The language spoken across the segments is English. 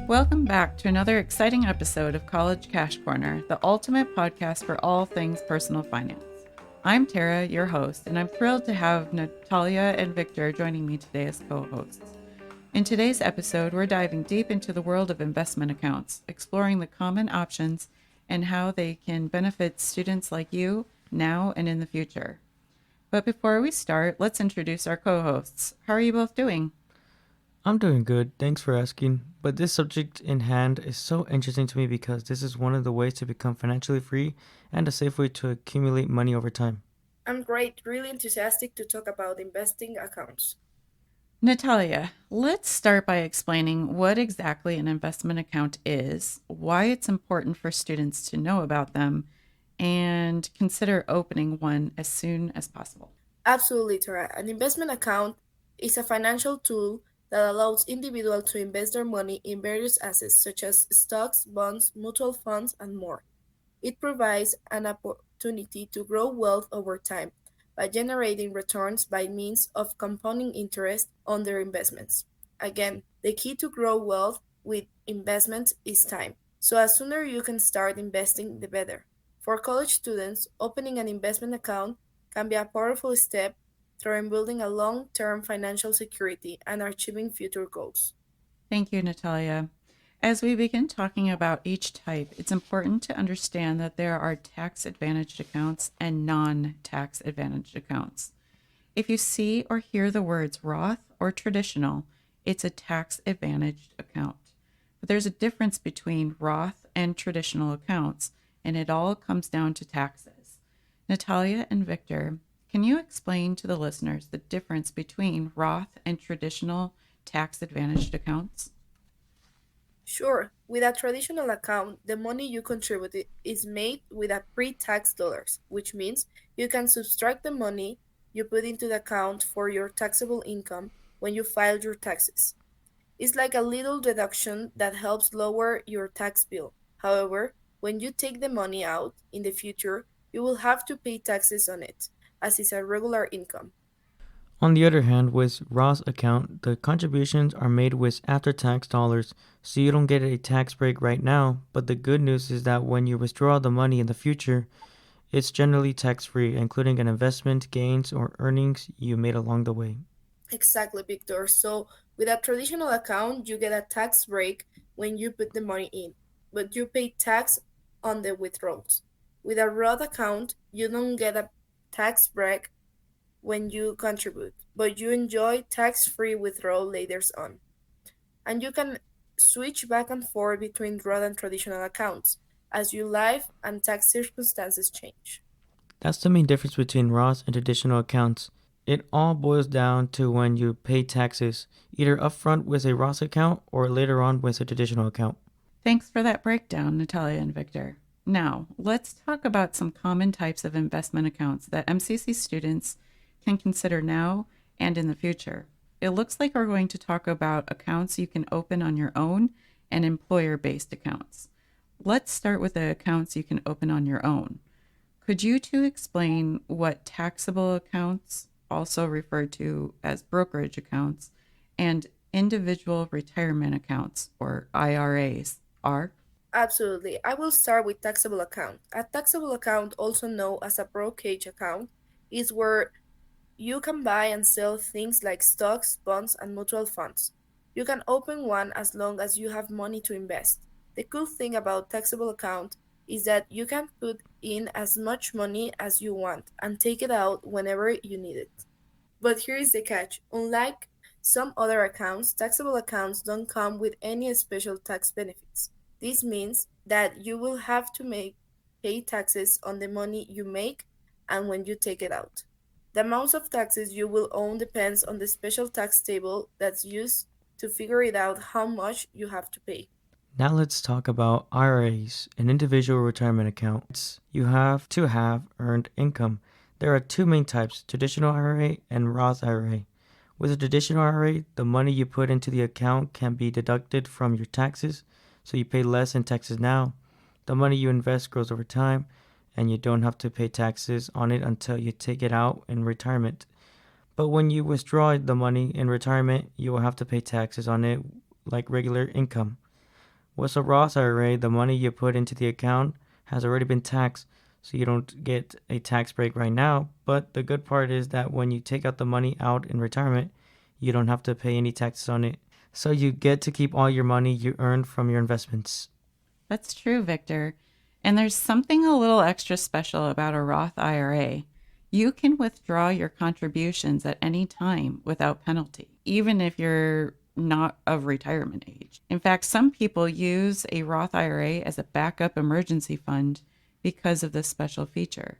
Welcome back to another exciting episode of College Cash Corner, the ultimate podcast for all things personal finance. I'm Tara, your host, and I'm thrilled to have Natalia and Victor joining me today as co-hosts. In today's episode, we're diving deep into the world of investment accounts, exploring the common options and how they can benefit students like you now and in the future. But before we start, let's introduce our co-hosts. How are you both doing? I'm doing good, thanks for asking. But this subject in hand is so interesting to me because this is one of the ways to become financially free and a safe way to accumulate money over time. I'm great, really enthusiastic to talk about investing accounts. Natalia, let's start by explaining what exactly an investment account is, why it's important for students to know about them, and consider opening one as soon as possible. Absolutely, Tara. An investment account is a financial tool that allows individuals to invest their money in various assets such as stocks, bonds, mutual funds, and more. It provides an opportunity to grow wealth over time by generating returns by means of compounding interest on their investments. Again, the key to grow wealth with investments is time. So, as sooner you can start investing, the better. For college students, opening an investment account can be a powerful step toward building a long term financial security and achieving future goals. Thank you, Natalia. As we begin talking about each type, it's important to understand that there are tax advantaged accounts and non tax advantaged accounts. If you see or hear the words Roth or traditional, it's a tax advantaged account. But there's a difference between Roth and traditional accounts, and it all comes down to taxes. Natalia and Victor, can you explain to the listeners the difference between Roth and traditional tax advantaged accounts? Sure, with a traditional account, the money you contribute is made with a pre-tax dollars, which means you can subtract the money you put into the account for your taxable income when you file your taxes. It's like a little deduction that helps lower your tax bill. However, when you take the money out in the future, you will have to pay taxes on it, as is a regular income. On the other hand, with Roth account, the contributions are made with after-tax dollars, so you don't get a tax break right now, but the good news is that when you withdraw the money in the future, it's generally tax-free, including an investment gains or earnings you made along the way. Exactly, Victor. So, with a traditional account, you get a tax break when you put the money in, but you pay tax on the withdrawals. With a Roth account, you don't get a tax break when you contribute, but you enjoy tax-free withdrawal later on. And you can switch back and forth between Roth and traditional accounts as your life and tax circumstances change. That's the main difference between Roth and traditional accounts. It all boils down to when you pay taxes, either upfront with a Roth account or later on with a traditional account. Thanks for that breakdown, Natalia and Victor. Now, let's talk about some common types of investment accounts that MCC students can consider now and in the future. It looks like we're going to talk about accounts you can open on your own and employer based accounts. Let's start with the accounts you can open on your own. Could you two explain what taxable accounts, also referred to as brokerage accounts, and individual retirement accounts, or IRAs, are? Absolutely. I will start with taxable account. A taxable account, also known as a brokerage account, is where you can buy and sell things like stocks, bonds, and mutual funds. You can open one as long as you have money to invest. The cool thing about taxable account is that you can put in as much money as you want and take it out whenever you need it. But here is the catch. Unlike some other accounts, taxable accounts don't come with any special tax benefits. This means that you will have to pay taxes on the money you make and when you take it out. The amount of taxes you will owe depends on the special tax table that's used to figure it out how much you have to pay. Now let's talk about IRAs, an individual retirement account. You have to have earned income. There are two main types, traditional IRA and Roth IRA. With a traditional IRA, the money you put into the account can be deducted from your taxes, so you pay less in taxes now. The money you invest grows over time, and you don't have to pay taxes on it until you take it out in retirement. But when you withdraw the money in retirement, you will have to pay taxes on it like regular income. With a Roth IRA, the money you put into the account has already been taxed, so you don't get a tax break right now. But the good part is that when you take out the money out in retirement, you don't have to pay any taxes on it. So you get to keep all your money you earned from your investments. That's true, Victor. And there's something a little extra special about a Roth IRA. You can withdraw your contributions at any time without penalty, even if you're not of retirement age. In fact, some people use a Roth IRA as a backup emergency fund because of this special feature.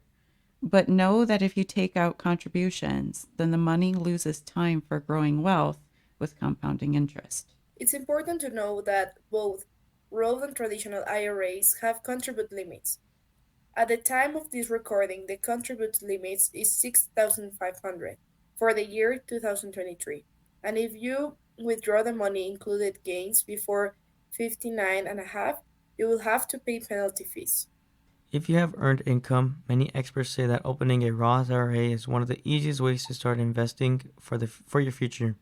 But know that if you take out contributions, then the money loses time for growing wealth with compounding interest. It's important to know that both Roth and traditional IRAs have contribute limits. At the time of this recording, the contribute limits is 6,500 for the year 2023. And if you withdraw the money included gains before 59 and a half, you will have to pay penalty fees. If you have earned income, many experts say that opening a Roth IRA is one of the easiest ways to start investing for your future,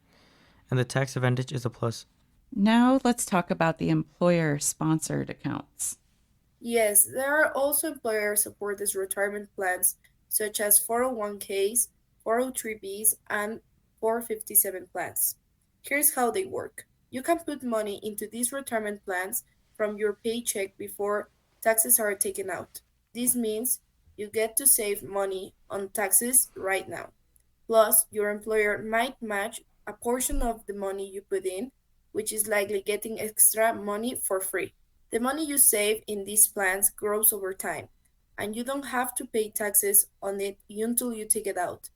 and the tax advantage is a plus. Now let's talk about the employer sponsored accounts. Yes, there are also employer-supported retirement plans such as 401ks, 403bs, and 457 plans. Here's how they work. You can put money into these retirement plans from your paycheck before taxes are taken out. This means you get to save money on taxes right now. Plus, your employer might match a portion of the money you put in, which is likely getting extra money for free. The money you save in these plans grows over time, and you don't have to pay taxes on it until you take it out.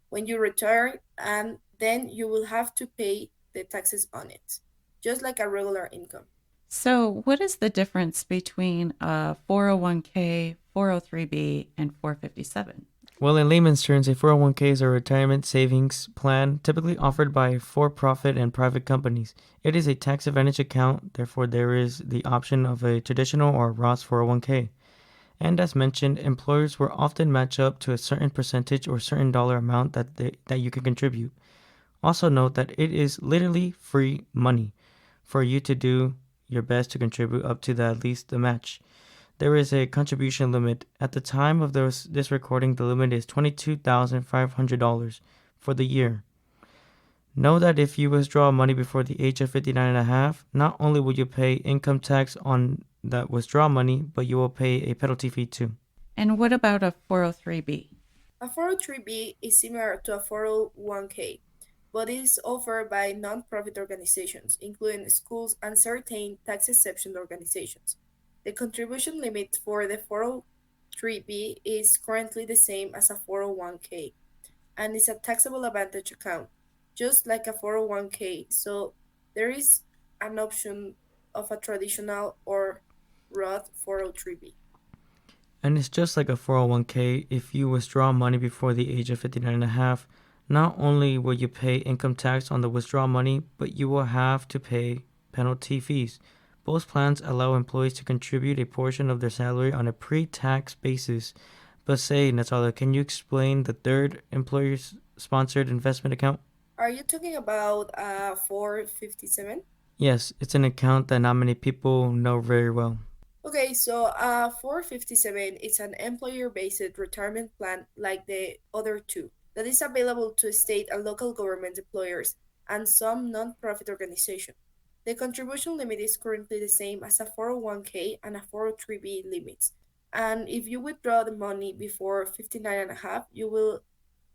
When you retire, and then you will have to pay the taxes on it, just like a regular income. So, what is the difference between a 401k, 403b, and 457? Well, in layman's terms, a 401k is a retirement savings plan typically offered by for profit and private companies. It is a tax advantage account, therefore, there is the option of a traditional or Roth 401k. And as mentioned, employers will often match up to a certain percentage or certain dollar amount that you can contribute. Also, note that it is literally free money for you to do your best to contribute up to at least the match. There is a contribution limit. At the time of this recording, the limit is $22,500 for the year. Know that if you withdraw money before the age of 59 and a half, not only will you pay income tax on that withdraw money, but you will pay a penalty fee too. And what about a 403b? A 403b is similar to a 401k, but it is offered by non-profit organizations, including schools and certain tax exception organizations. The contribution limit for the 403b is currently the same as a 401k and is a taxable advantage account, just like a 401k. So there is an option of a traditional or Roth 403b. And it's just like a 401k. If you withdraw money before the age of 59 and a half, not only will you pay income tax on the withdrawal money, but you will have to pay penalty fees. Both plans allow employees to contribute a portion of their salary on a pre-tax basis. But say, Natalia, can you explain the third employer-sponsored investment account? Are you talking about 457? Yes, it's an account that not many people know very well. Okay, so 457 is an employer-based retirement plan like the other two that is available to state and local government employers and some non-profit organizations. The contribution limit is currently the same as a 401k and a 403b limits. And if you withdraw the money before 59 and a half, you will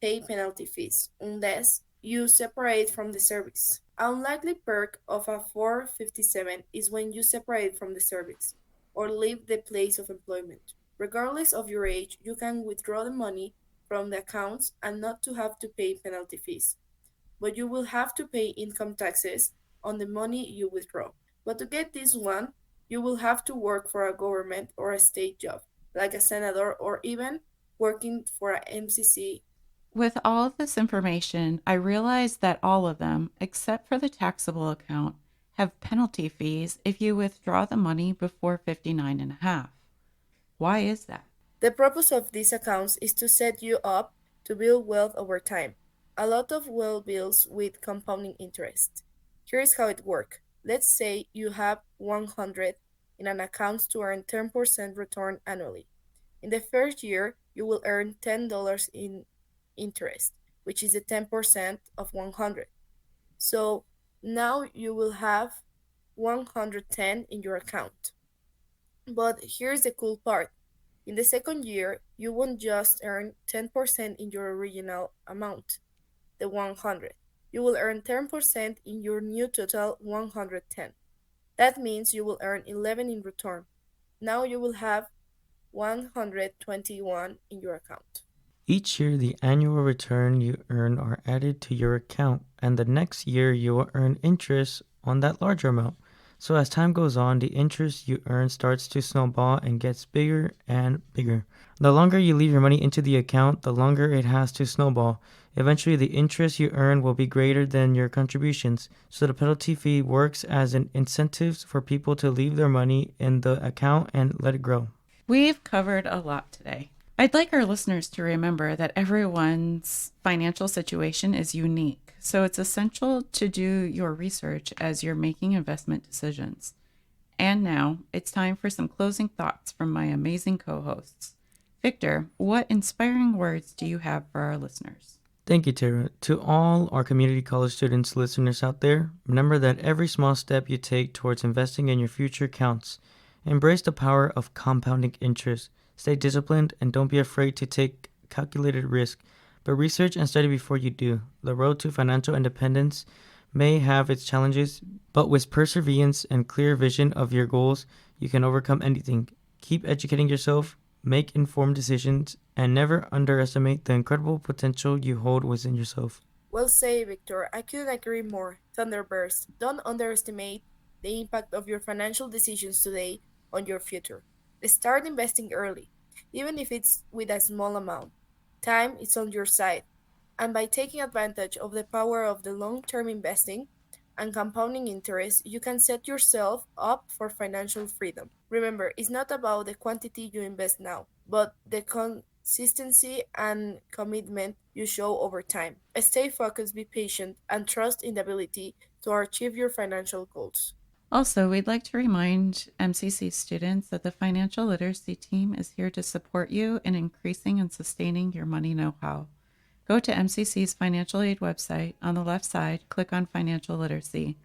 pay penalty fees unless you separate from the service. An unlikely perk of a 457 is when you separate from the service or leave the place of employment. Regardless of your age, you can withdraw the money from the accounts and not to have to pay penalty fees, but you will have to pay income taxes on the money you withdraw. But to get this one, you will have to work for a government or a state job, like a senator or even working for a MCC. With all of this information, I realized that all of them, except for the taxable account, have penalty fees if you withdraw the money before 59 and a half. Why is that? The purpose of these accounts is to set you up to build wealth over time. A lot of wealth builds with compounding interest. Here's how it works. Let's say you have 100 in an account to earn 10% return annually. In the first year, you will earn $10 in interest, which is the 10% of 100. So now you will have 110 in your account. But here's the cool part. In the second year, you won't just earn 10% in your original amount, the 100. You will earn 10% in your new total 110. That means you will earn 11 in return. Now you will have 121 in your account. Each year, the annual return you earn are added to your account, and the next year you will earn interest on that larger amount. So as time goes on, the interest you earn starts to snowball and gets bigger and bigger. The longer you leave your money into the account, the longer it has to snowball. Eventually, the interest you earn will be greater than your contributions. So the penalty fee works as an incentive for people to leave their money in the account and let it grow. We've covered a lot today. I'd like our listeners to remember that everyone's financial situation is unique, so it's essential to do your research as you're making investment decisions. And now it's time for some closing thoughts from my amazing co hosts. Victor, what inspiring words do you have for our listeners? Thank you, Tara. To all our community college students listeners out there, remember that every small step you take towards investing in your future counts. Embrace the power of compounding interest. Stay disciplined and don't be afraid to take calculated risk, but research and study before you do. The road to financial independence may have its challenges, but with perseverance and clear vision of your goals, you can overcome anything. Keep educating yourself, make informed decisions, and never underestimate the incredible potential you hold within yourself. Well said, Victor. I couldn't agree more. Thunderburst, don't underestimate the impact of your financial decisions today on your future. Start investing early, even if it's with a small amount. Time is on your side, and by taking advantage of the power of the long term investing and compounding interest, you can set yourself up for financial freedom. Remember, it's not about the quantity you invest now, but the consistency and commitment you show over time. Stay focused, be patient, and trust in the ability to achieve your financial goals. Also, we'd like to remind MCC students that the financial literacy team is here to support you in increasing and sustaining your money know how. Go to MCC's financial aid website. On the left side, click on financial literacy.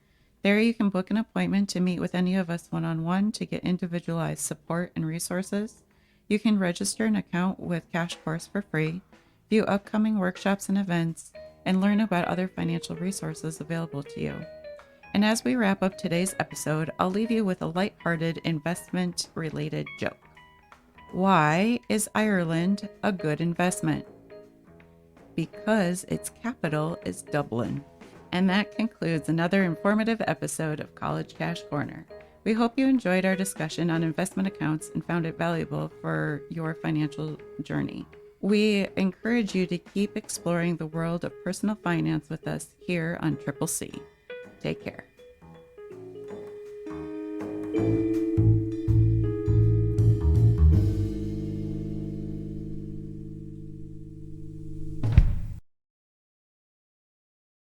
There you can book an appointment to meet with any of us one-on-one to get individualized support and resources. You can register an account with Cash Course for free, view upcoming workshops and events, and learn about other financial resources available to you. And as we wrap up today's episode, I'll leave you with a lighthearted investment-related joke. Why is Ireland a good investment? Because its capital is Dublin. And that concludes another informative episode of College Cash Corner. We hope you enjoyed our discussion on investment accounts and found it valuable for your financial journey. We encourage you to keep exploring the world of personal finance with us here on Triple C. Take care.